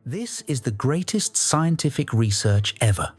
This is the greatest scientific research ever,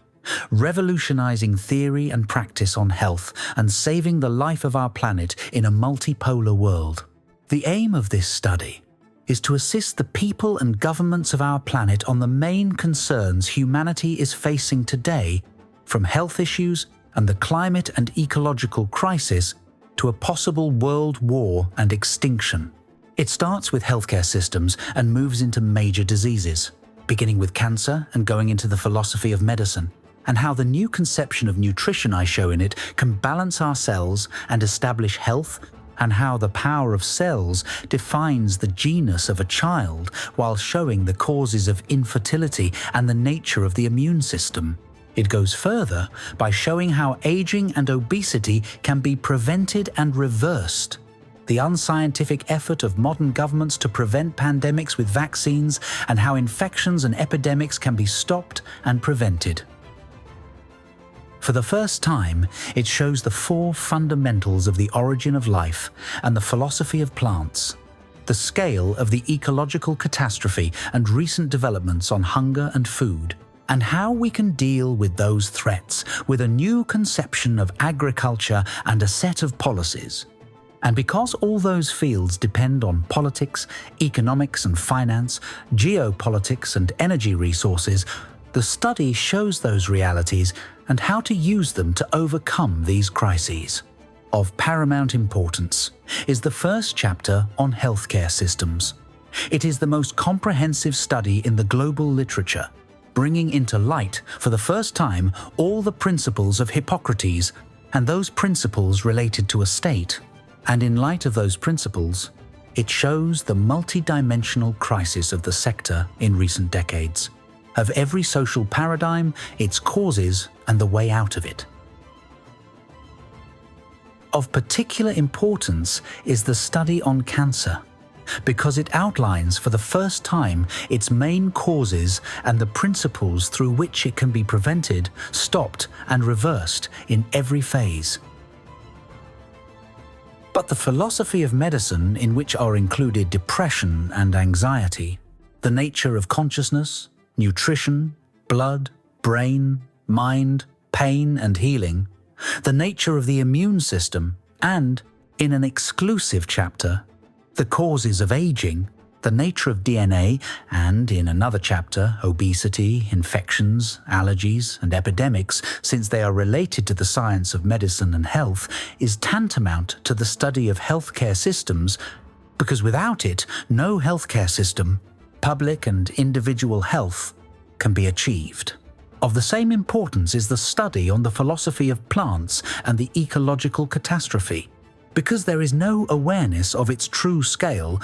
revolutionizing theory and practice on health and saving the life of our planet in a multipolar world. The aim of this study is to assist the people and governments of our planet on the main concerns humanity is facing today, from health issues and the climate and ecological crisis to a possible world war and extinction. It starts with healthcare systems and moves into major diseases, beginning with cancer and going into the philosophy of medicine, and how the new conception of nutrition I show in it can balance our cells and establish health, and how the power of cells defines the genus of a child while showing the causes of infertility and the nature of the immune system. It goes further by showing how aging and obesity can be prevented and reversed, the unscientific effort of modern governments to prevent pandemics with vaccines, and how infections and epidemics can be stopped and prevented. For the first time, it shows the four fundamentals of the origin of life and the philosophy of plants, the scale of the ecological catastrophe and recent developments on hunger and food, and how we can deal with those threats with a new conception of agriculture and a set of policies. And because all those fields depend on politics, economics and finance, geopolitics and energy resources, the study shows those realities and how to use them to overcome these crises. Of paramount importance is the first chapter on healthcare systems. It is the most comprehensive study in the global literature, bringing into light for the first time all the principles of Hippocrates and those principles related to a state. And in light of those principles, it shows the multidimensional crisis of the sector in recent decades, of every social paradigm, its causes, and the way out of it. Of particular importance is the study on cancer, because it outlines for the first time its main causes and the principles through which it can be prevented, stopped, and reversed in every phase. But the philosophy of medicine, in which are included depression and anxiety, the nature of consciousness, nutrition, blood, brain, mind, pain and healing, the nature of the immune system, and, in an exclusive chapter, the causes of aging, the nature of DNA, and in another chapter, obesity, infections, allergies, and epidemics, since they are related to the science of medicine and health, is tantamount to the study of healthcare systems, because without it, no healthcare system, public and individual health, can be achieved. Of the same importance is the study on the philosophy of plants and the ecological catastrophe, because there is no awareness of its true scale,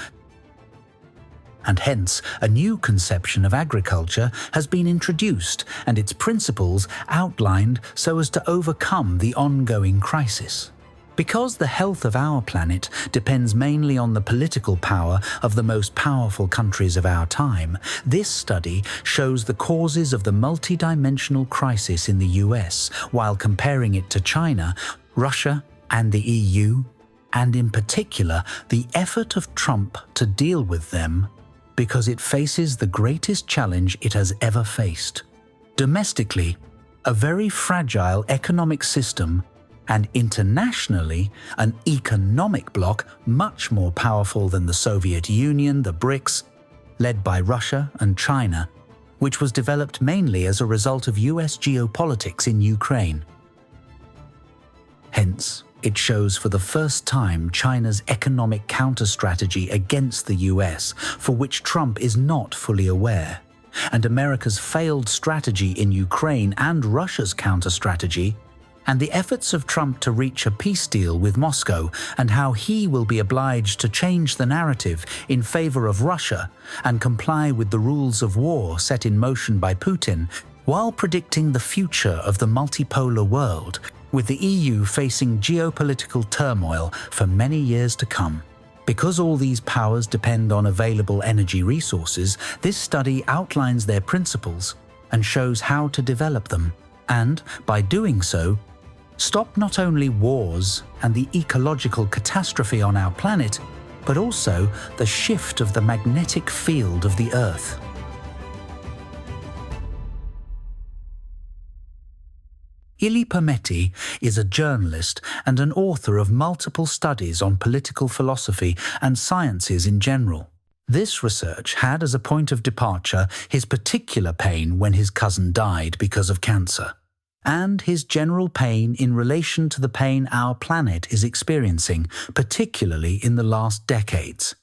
and hence a new conception of agriculture has been introduced and its principles outlined so as to overcome the ongoing crisis. Because the health of our planet depends mainly on the political power of the most powerful countries of our time, this study shows the causes of the multidimensional crisis in the US while comparing it to China, Russia, and the EU, and in particular the effort of Trump to deal with them, because it faces the greatest challenge it has ever faced. Domestically, a very fragile economic system, and internationally, an economic bloc much more powerful than the Soviet Union, the BRICS, led by Russia and China, which was developed mainly as a result of US geopolitics in Ukraine. Hence, it shows for the first time China's economic counter-strategy against the US, for which Trump is not fully aware, and America's failed strategy in Ukraine and Russia's counter-strategy, and the efforts of Trump to reach a peace deal with Moscow, and how he will be obliged to change the narrative in favor of Russia and comply with the rules of war set in motion by Putin, while predicting the future of the multipolar world, with the EU facing geopolitical turmoil for many years to come. Because all these powers depend on available energy resources, this study outlines their principles and shows how to develop them, and, by doing so, stop not only wars and the ecological catastrophe on our planet, but also the shift of the magnetic field of the Earth. Ili Permetti is a journalist and an author of multiple studies on political philosophy and sciences in general. This research had as a point of departure his particular pain when his cousin died because of cancer, and his general pain in relation to the pain our planet is experiencing, particularly in the last decades.